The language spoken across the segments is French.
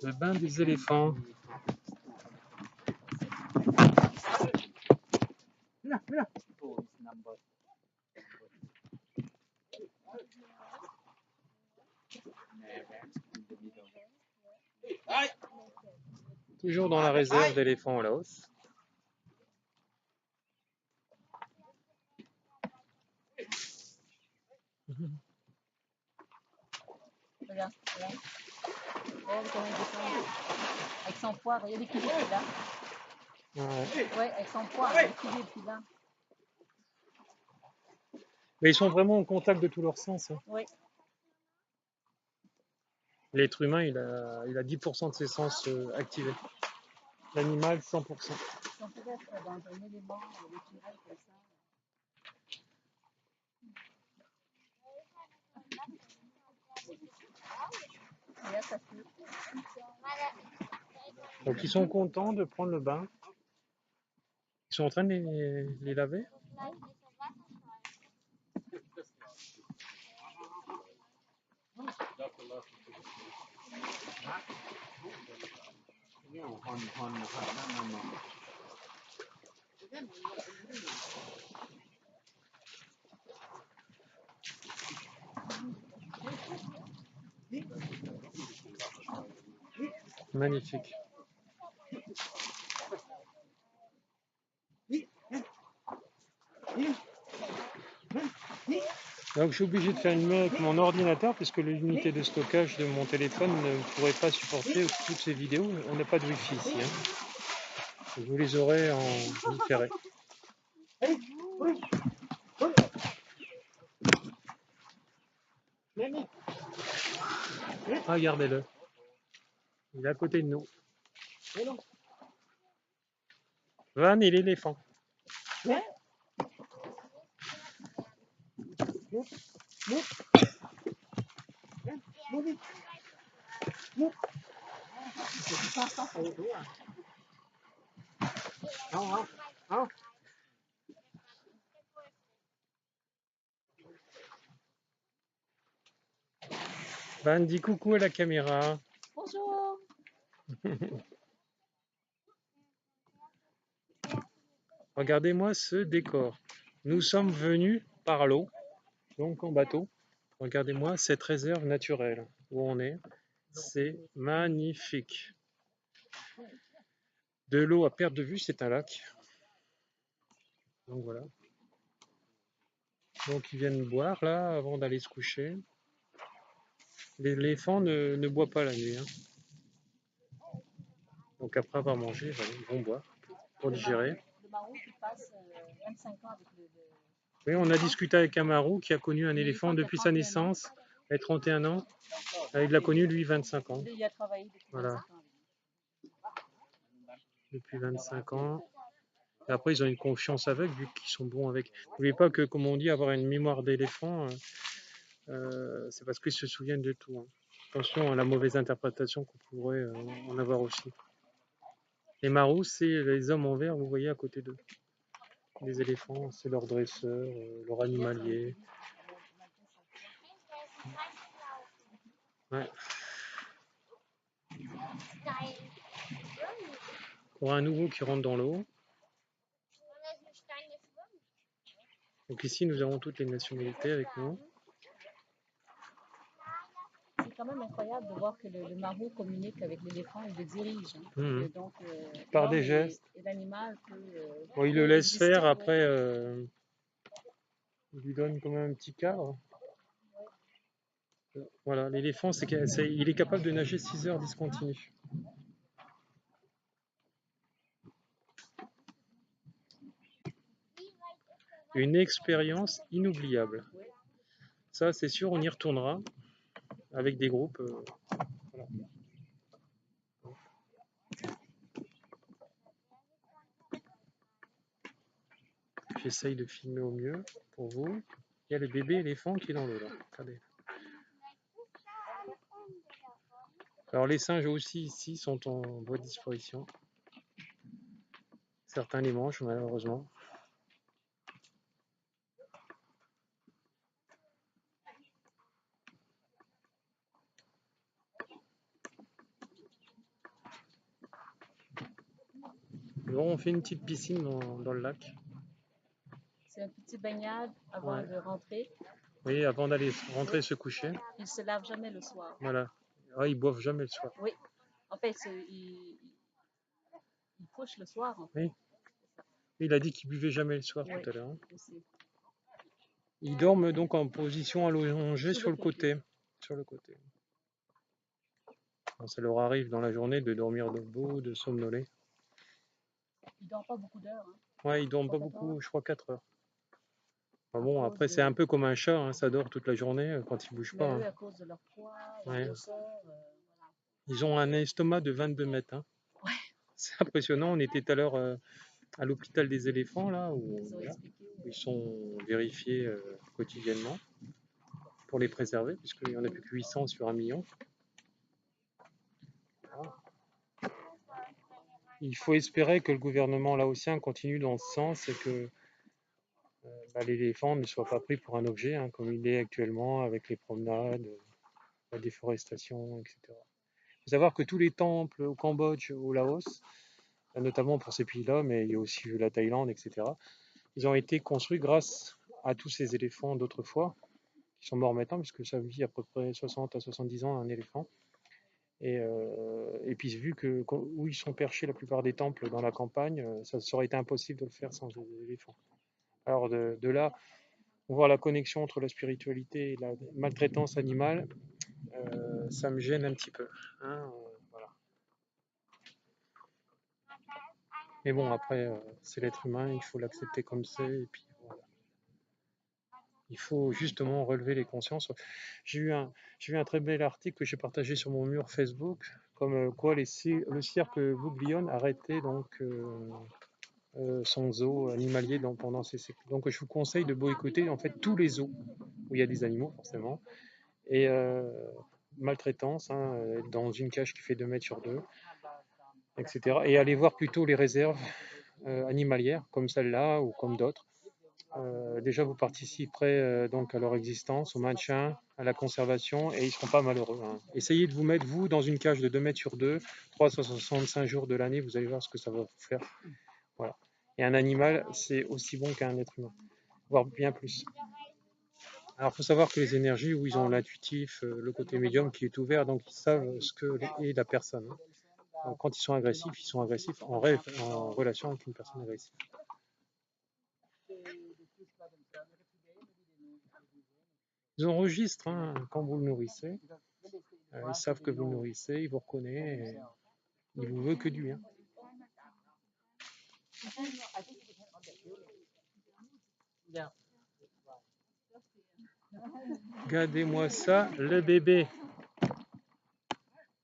Le bain des éléphants. Toujours dans la réserve d'éléphants au Laos. Regarde, regarde. Regarde comment il descend. Avec son poids, il y a des kiwis là. Ouais, avec son poids, il y a des kiwis là. Mais ils sont vraiment au contact de tous leurs sens. Hein. Oui. L'être humain, il a 10% de ses sens activés. L'animal, 100%. Si on pouvait être dans un élément naturel comme ça. Regarde, ça fait. Donc ils sont contents de prendre le bain. Ils sont en train de les laver. Magnifique. Donc je suis obligé de faire une main avec mon ordinateur puisque l'unité de stockage de mon téléphone ne pourrait pas supporter toutes ces vidéos. On n'a pas de wifi ici. Hein. Vous les aurez en différé. Regardez-le. Il est à côté de nous. Van et l'éléphant. Van dit coucou à la caméra. Bonjour. Regardez-moi ce décor. Nous sommes venus par l'eau, donc en bateau. Regardez-moi cette réserve naturelle où on est. C'est magnifique. De l'eau à perte de vue, c'est un lac. Donc voilà. Donc ils viennent boire là avant d'aller se coucher. L'éléphant ne boit pas la nuit. Hein. Donc après avoir mangé, ils vont boire pour digérer. Le marou qui passe 25 ans avec le. Oui, on a discuté avec un marou qui a connu un éléphant depuis sa naissance, à 31 ans. Il l'a connu lui 25 ans. Il a travaillé depuis 25 ans. Depuis 25 ans. Et après, ils ont une confiance avec, vu qu'ils sont bons avec. N'oubliez pas que, comme on dit, avoir une mémoire d'éléphant, c'est parce qu'ils se souviennent de tout. Hein. Attention à la mauvaise interprétation qu'on pourrait en avoir aussi. Les marous, c'est les hommes en vert, vous voyez à côté d'eux. Les éléphants, c'est leur dresseur, leur animalier. Ouais. Pour un nouveau qui rentre dans l'eau. Donc ici, nous avons toutes les nationalités avec nous. C'est quand même incroyable de voir que le marou communique avec l'éléphant et le dirige. Hein. Mmh. Donc, par des gestes. Et l'animal peut. Bon, il le laisse faire, après, il lui donne quand même un petit cadre. Voilà, l'éléphant, il est capable de nager 6 heures discontinues. Une expérience inoubliable. Ça, c'est sûr, on y retournera avec des groupes. Voilà. J'essaye de filmer au mieux pour vous. Il y a le bébé éléphant qui est dans l'eau là. Regardez. Alors les singes aussi ici sont en voie de disparition. Certains les mangent malheureusement. Bon, on fait une petite piscine dans le lac. C'est une petite baignade avant de rentrer. Oui, avant d'aller rentrer se coucher. Ils se lavent jamais le soir. Voilà. Ah, ils boivent jamais le soir. Oui. En fait, ils couchent le soir. En fait. Oui. Il a dit qu'il buvait jamais le soir tout à l'heure. Aussi. Ils dorment donc en position allongée sur le côté. Sur le côté. Ça leur arrive dans la journée de dormir debout, de somnoler. Ils dorment pas beaucoup d'heures. Hein. Ouais, ils dorment pas beaucoup, je crois 4 heures. Enfin bon, après c'est un peu comme un chat, hein, ça dort toute la journée quand il bouge pas. Mais eux, à cause de leur poids, leur grosseur, voilà. Ils ont un estomac de 22 mètres. Hein. Ouais. C'est impressionnant. On était tout à l'heure à l'hôpital des éléphants, là, où ils sont vérifiés quotidiennement pour les préserver, puisqu'il n'y en a plus que 800 sur 1 million. Voilà. Il faut espérer que le gouvernement laotien continue dans ce sens et que l'éléphant ne soit pas pris pour un objet, hein, comme il est actuellement avec les promenades, la déforestation, etc. Il faut savoir que tous les temples au Cambodge, au Laos, notamment pour ces pays-là, mais il y a aussi la Thaïlande, etc., ils ont été construits grâce à tous ces éléphants d'autrefois, qui sont morts maintenant, puisque ça vit à peu près 60 à 70 ans un éléphant. Et puis vu que où ils sont perchés la plupart des temples dans la campagne, ça aurait été impossible de le faire sans les éléphants. Alors de là, on voit la connexion entre la spiritualité et la maltraitance animale, ça me gêne un petit peu. Hein, voilà. Mais bon, après, c'est l'être humain, il faut l'accepter comme c'est, et puis voilà. Il faut justement relever les consciences. J'ai vu un très bel article que j'ai partagé sur mon mur Facebook, comme quoi le cirque Bouglione arrêtait donc son zoo animalier pendant ces cycles. Donc je vous conseille de boycotter en fait tous les zoos où il y a des animaux forcément, et maltraitance, hein, dans une cage qui fait 2 mètres sur 2, etc. Et aller voir plutôt les réserves animalières comme celle-là ou comme d'autres. Déjà vous participerez donc à leur existence, au maintien, à la conservation, et ils ne seront pas malheureux. Hein. Essayez de vous mettre vous dans une cage de 2 mètres sur 2, 365 jours de l'année, vous allez voir ce que ça va vous faire. Voilà. Et un animal, c'est aussi bon qu'un être humain, voire bien plus. Alors il faut savoir que les énergies, où ils ont l'intuitif, le côté médium qui est ouvert, donc ils savent ce que est la personne. Donc, quand ils sont agressifs en relation avec une personne agressive. Ils enregistrent hein, quand vous le nourrissez. Ils savent que vous le nourrissez, ils vous reconnaissent, et ils vous veulent que du bien. Regardez-moi ça, le bébé.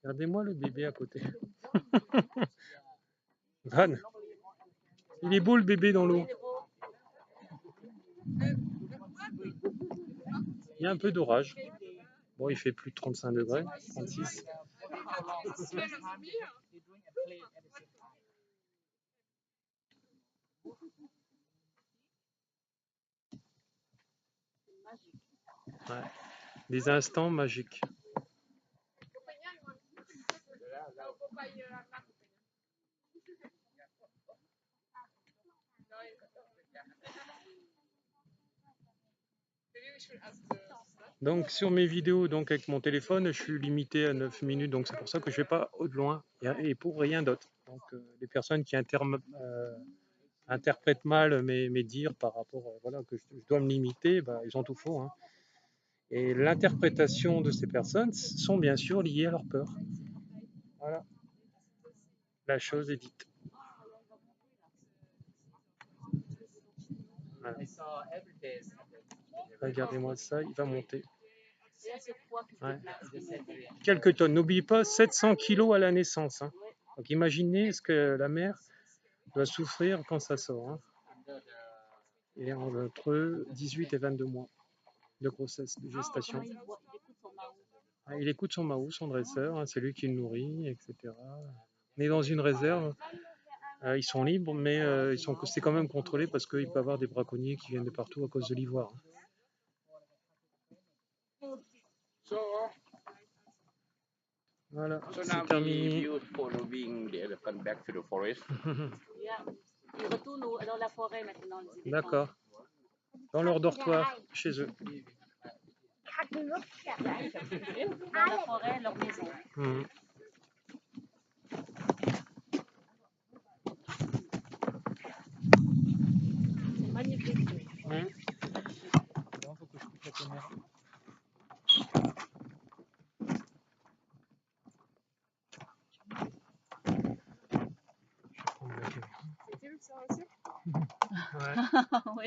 Regardez-moi le bébé à côté. Van, il est beau le bébé dans l'eau. Il y a un peu d'orage. Bon, il fait plus de 35 degrés, 36. Ouais. Des instants magiques. Donc sur mes vidéos, donc avec mon téléphone, je suis limité à 9 minutes, donc c'est pour ça que je ne vais pas au loin et pour rien d'autre. Donc les personnes qui interprètent mal mes dires par rapport voilà, que je dois me limiter, bah, ils ont tout faux. Hein. Et l'interprétation de ces personnes sont bien sûr liées à leur peur. Voilà. La chose est dite. Voilà. Regardez-moi ça, il va monter. Ouais. Quelques tonnes. N'oubliez pas, 700 kilos à la naissance. Hein. Donc imaginez ce que la mère doit souffrir quand ça sort. Hein. Et entre 18 et 22 mois de grossesse, de gestation. Il écoute son Mahou, son dresseur, hein, c'est lui qui le nourrit, etc. On est dans une réserve, ils sont libres, mais c'est quand même contrôlé parce qu'il peut y avoir des braconniers qui viennent de partout à cause de l'ivoire. Voilà, So c'est now we terminé. use following the elephant back to the forest. Ils retournent dans la forêt maintenant. D'accord. Dans leur dortoir, chez eux. Dans la forêt, leur maison. C'est magnifique. Faut que je coupe la caméra. C'est ça aussi. Ouais. Oui.